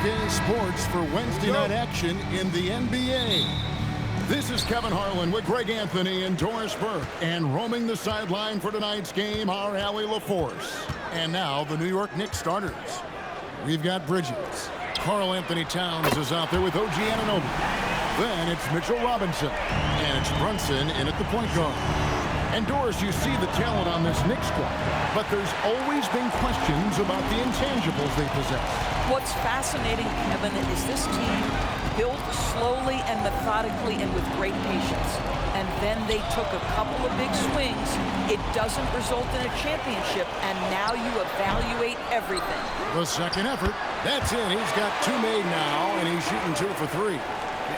BK Sports for Wednesday night action in the NBA. This is Kevin Harlan with Greg Anthony and Doris Burke. And roaming the sideline for tonight's game, our Allie LaForce. And now the New York Knicks starters. We've got Bridges. Karl Anthony Towns is out there with OG Anunoby. Then it's Mitchell Robinson. And it's Brunson in at the point guard. And Doris, you see the talent on this Knicks squad, but there's always been questions about the intangibles they possess. What's fascinating, Kevin, is this team built slowly and methodically and with great patience. And then they took a couple of big swings. It doesn't result in a championship, and now you evaluate everything. The second effort. That's it. He's got two made now, and he's shooting 2 for 3.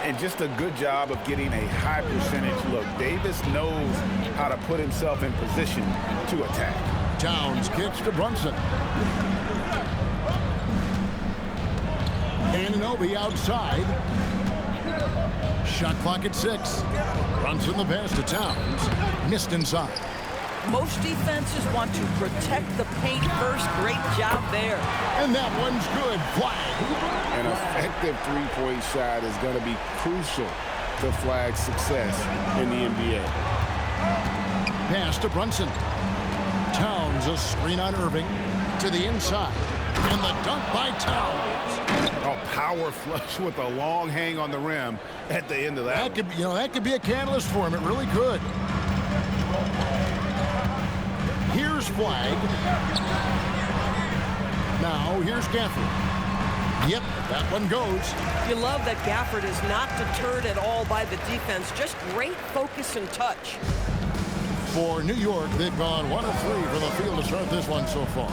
And just a good job of getting a high percentage look. Davis knows how to put himself in position to attack. Towns kicks to Brunson. Anunoby outside. Shot clock at 6. Brunson the pass to Towns. Missed inside. Most defenses want to protect the paint first. Great job there. And that one's good. Flag. An effective three-point shot is going to be crucial to Flag's success in the NBA. Pass to Brunson. Towns, a screen on Irving. To the inside. And the dunk by Towns. A power flush with a long hang on the rim at the end of that. That could be a catalyst for him. It really could. Here's Flag. Now here's Gafford. Yep, that one goes. You love that Gafford is not deterred at all by the defense. Just great focus and touch. For New York, they've gone 1 of 3 from the field to start this one so far.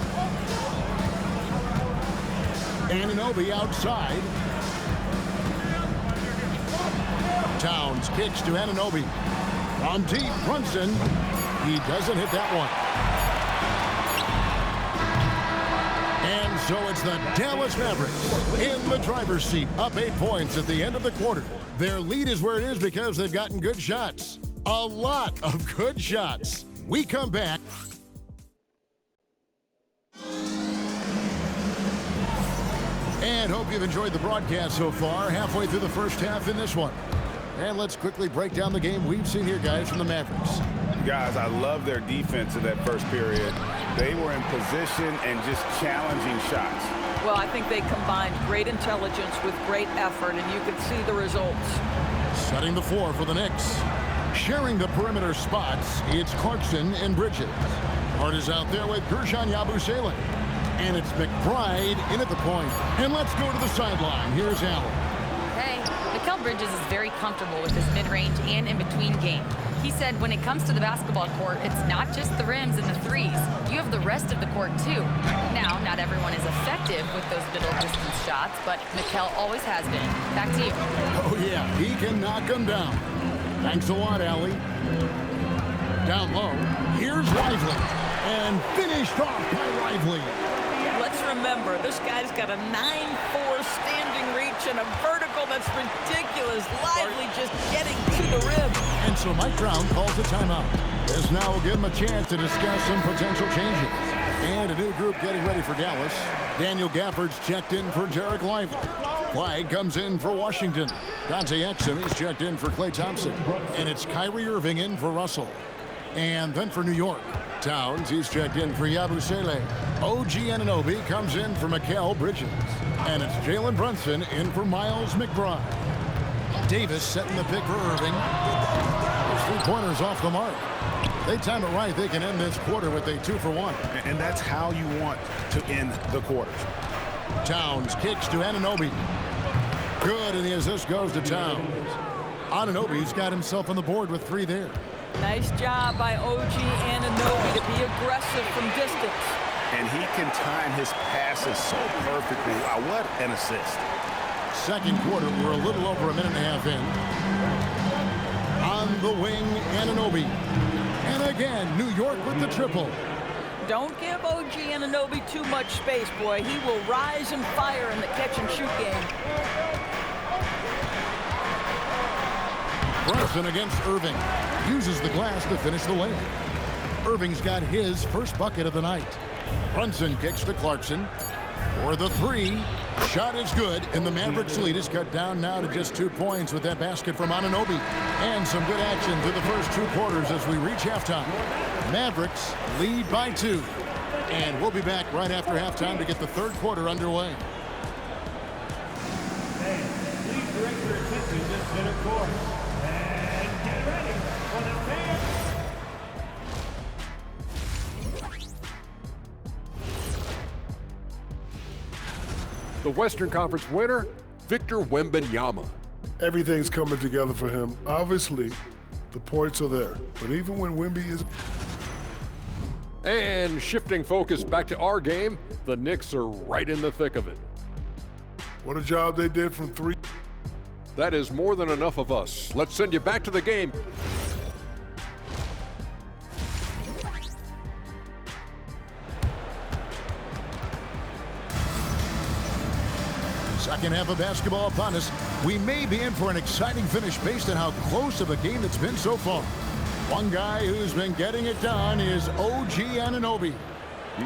Anunoby outside. Towns kicks to Anunoby. From deep, Brunson. He doesn't hit that one. And so it's the Dallas Mavericks in the driver's seat, up 8 points at the end of the quarter. Their lead is where it is because they've gotten good shots. A lot of good shots. We come back. And hope you've enjoyed the broadcast so far, halfway through the first half in this one. And let's quickly break down the game we've seen here, guys, from the Mavericks. Guys, I love their defense in that first period. They were in position and just challenging shots. Well, I think they combined great intelligence with great effort, and you can see the results. Setting the floor for the Knicks. Sharing the perimeter spots, it's Clarkson and Bridges. Hart is out there with Guerschon Yabusele. And it's McBride in at the point. And let's go to the sideline. Here's Allen. Hey, Mikal Bridges is very comfortable with his mid-range and in-between game. He said when it comes to the basketball court, it's not just the rims and the threes. You have the rest of the court, too. Now, not everyone is effective with those middle-distance shots, but Mikal always has been. Back to you. Oh, yeah, he can knock them down. Thanks a lot, Allie. Down low, here's Lively. And finished off by Lively. Let's remember, this guy's got a 9'4" standing reach and a vertical that's ridiculous. Lively just getting to the rim. And so Mike Brown calls a timeout. This now will give him a chance to discuss some potential changes. And a new group getting ready for Dallas. Daniel Gafford's checked in for Derek Lively. Flag comes in for Washington. Dante Exum is checked in for Klay Thompson. And it's Kyrie Irving in for Russell. And then for New York, Towns, he's checked in for Yabusele. OG Anunoby comes in for Mikal Bridges. And it's Jalen Brunson in for Miles McBride. Davis setting the pick for Irving. Those 3-pointers off the mark. They time it right, they can end this quarter with a 2 for 1. And that's how you want to end the quarters. Towns kicks to Anunoby. Good, and the assist goes to Towns. Anunoby's got himself on the board with 3 there. Nice job by OG Anunoby to be aggressive from distance. And he can time his passes so perfectly. Wow, what an assist. Second quarter, we're a little over a minute and a half in. On the wing, Anunoby. And again, New York with the triple. Don't give OG Anunoby too much space, boy. He will rise and fire in the catch-and-shoot game. Brunson against Irving. Uses the glass to finish the layup. Irving's got his first bucket of the night. Brunson kicks to Clarkson for the 3. Shot is good, and the Mavericks lead is cut down now to just 2 points with that basket from Anunoby. And some good action through the first 2 quarters as we reach halftime. Mavericks lead by 2. And we'll be back right after halftime to get the third quarter underway. Please direct your attention to center court. And get ready for the fans. The Western Conference winner, Victor Wembanyama. Everything's coming together for him. Obviously, the points are there. But even when Wemby is... And shifting focus back to our game, the Knicks are right in the thick of it. What a job they did from 3. That is more than enough of us. Let's send you back to the game. Second half of basketball upon us. We may be in for an exciting finish based on how close of a game it's been so far. One guy who's been getting it done is OG Anunoby.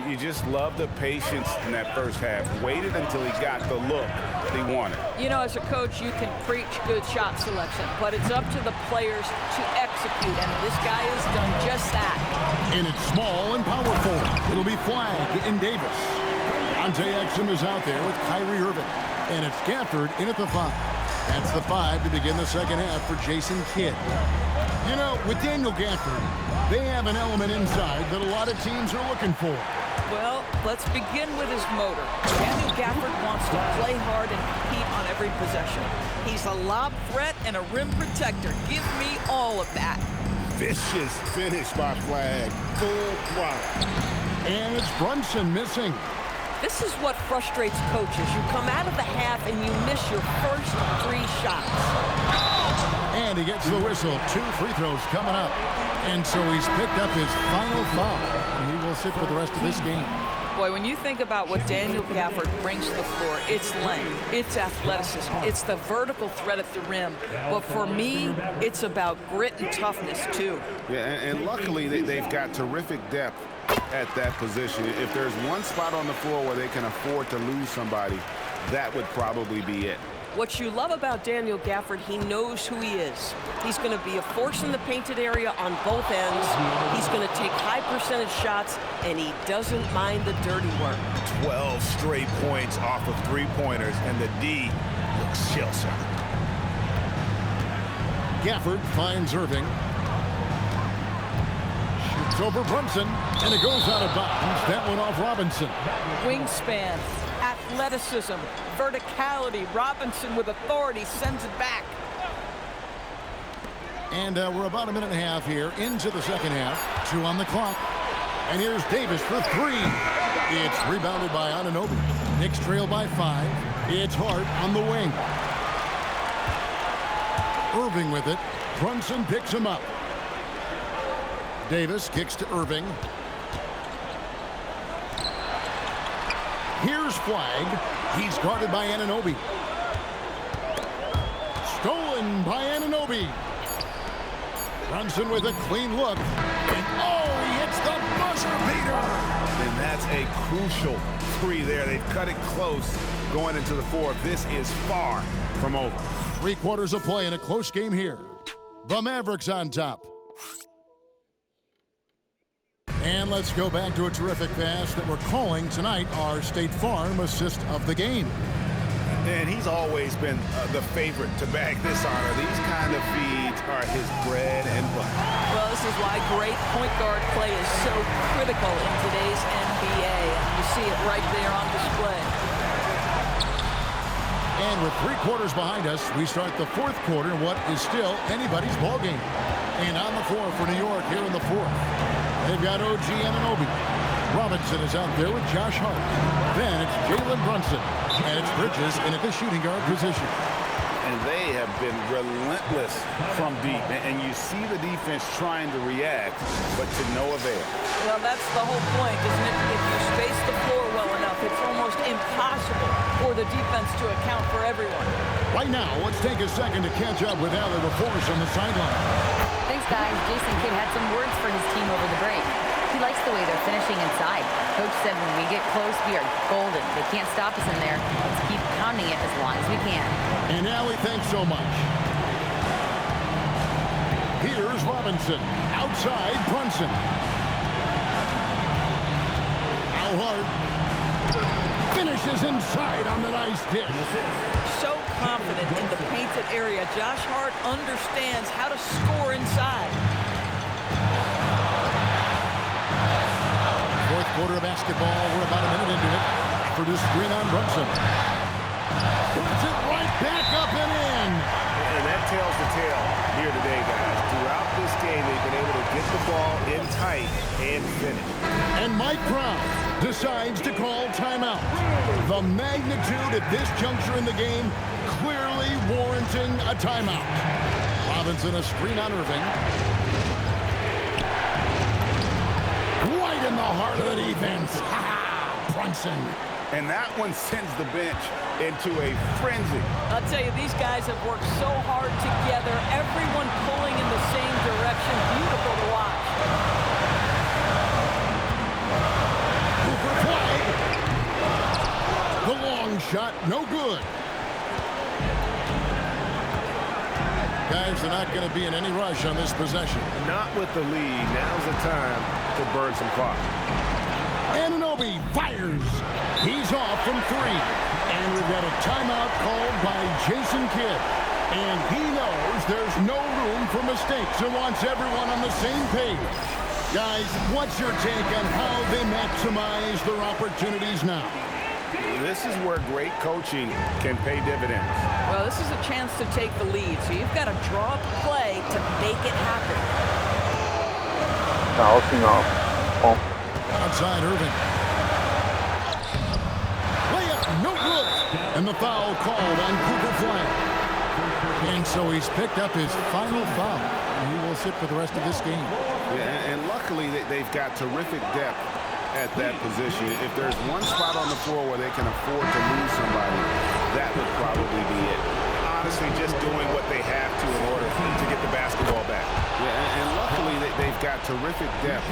You just love the patience in that first half. Waited until he got the look he wanted. You know, as a coach, you can preach good shot selection, but it's up to the players to execute, and this guy has done just that. And it's small and powerful. It'll be Flag in Davis. Dante Exum is out there with Kyrie Irving. And it's Gafford in at the 5. That's the 5 to begin the second half for Jason Kidd. You know, with Daniel Gafford, they have an element inside that a lot of teams are looking for. Well, let's begin with his motor. Daniel Gafford wants to play hard and compete on every possession. He's a lob threat and a rim protector. Give me all of that. Vicious finish by Flag. Full throttle. And it's Brunson missing. This is what frustrates coaches. You come out of the half and you miss your first 3 shots. And he gets the whistle. 2 free throws coming up. And so he's picked up his final foul. And he will sit for the rest of this game. Boy, when you think about what Daniel Gafford brings to the floor, it's length, it's athleticism, it's the vertical threat at the rim. But for me, it's about grit and toughness, too. Yeah, and luckily they've got terrific depth at that position. If there's one spot on the floor where they can afford to lose somebody, that would probably be it. What you love about Daniel Gafford, he knows who he is. He's going to be a force in the painted area on both ends. He's going to take high percentage shots, and he doesn't mind the dirty work. 12 straight points off of 3-pointers, and the D looks shell-shocked. Gafford finds Irving. Shoots over Brunson, and it goes out of bounds. That one off Robinson. Wingspan, athleticism, verticality. Robinson with authority sends it back. And we're about a minute and a half here into the second half. 2 on the clock. And here's Davis for 3. It's rebounded by Anunoby. Knicks trail by 5. It's Hart on the wing. Irving with it. Brunson picks him up. Davis kicks to Irving. Here's Flag. He's guarded by Anunoby. Stolen by Anunoby. Brunson with a clean look. And oh, he hits the buzzer beater. And that's a crucial 3 there. They've cut it close going into the 4th. This is far from over. 3 quarters of play in a close game here. The Mavericks on top. And let's go back to a terrific pass that we're calling tonight our State Farm assist of the game. And he's always been the favorite to bag this honor. These kind of feeds are his bread and butter. Well, this is why great point guard play is so critical in today's NBA. And you see it right there on display. And with 3 quarters behind us, we start the 4th quarter in what is still anybody's ball game. And on the floor for New York here in the 4th. They've got OG Anunoby. Robinson is out there with Josh Hart. Then it's Jalen Brunson. And it's Bridges in at the shooting guard position. And they have been relentless from deep. And you see the defense trying to react, but to no avail. Well, that's the whole point, isn't it? If you space the floor well enough, it's almost impossible for the defense to account for everyone. Right now, let's take a second to catch up with Allie LaForce on the sideline. Thanks, guys. Jason Kidd had some words for his team over the break. He He likes the way they're finishing inside. Coach said when we get close, we are golden. They can't stop us in there. Let's keep pounding it as long as we can. And Allie, thanks so much. Here's Robinson. Outside, Brunson. Al Hart finishes inside on the nice dish. So confident in the painted area. Josh Hart understands how to score inside. Fourth quarter of basketball. We're about a minute into it. For this screen on Brunson. Puts it right back up and in. And that tells the tale here today, guys. Throughout this game, they've been able to get the ball in tight and finish. And Mike Brown decides to call timeout. The magnitude at this juncture in the game clearly warranting a timeout. Robinson, a screen on Irving. Right in the heart of the defense. Ha! Brunson. And that one sends the bench into a frenzy. I'll tell you, these guys have worked so hard together. Everyone pulling in the same direction. Beautiful to watch. Cooper Flag. The long shot, no good. Guys, they're not going to be in any rush on this possession. Not with the lead. Now's the time to burn some clock. Anunoby fires. He's off from three. And we've got a timeout called by Jason Kidd. And he knows there's no room for mistakes and wants everyone on the same page. Guys, what's your take on how they maximize their opportunities now? This is where great coaching can pay dividends. Well, this is a chance to take the lead, so you've got to draw up a play to make it happen. Outside Irving. Layup, no good. And the foul called on Cooper Flag. And so he's picked up his final foul. And he will sit for the rest of this game. Yeah, and luckily they've got terrific depth at that position. If there's one spot on the floor where they can afford to lose somebody, that would probably be it. Honestly, just doing what they have to in order to get the basketball back. Yeah, and luckily they've got terrific depth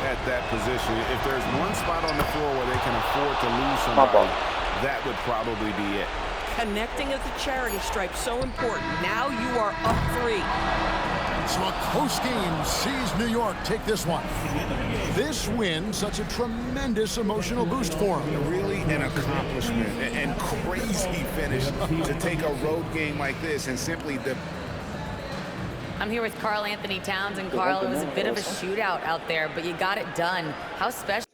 at that position. If there's one spot on the floor where they can afford to lose somebody, that would probably be it. Connecting at the charity stripe, so important. Now you are up 3. So a close game sees New York take this one. This win, such a tremendous emotional boost for them. Really an accomplishment and crazy finish to take a road game like this and simply I'm here with Karl Anthony Towns, and Karl, it was a bit of a shootout out there, but you got it done. How special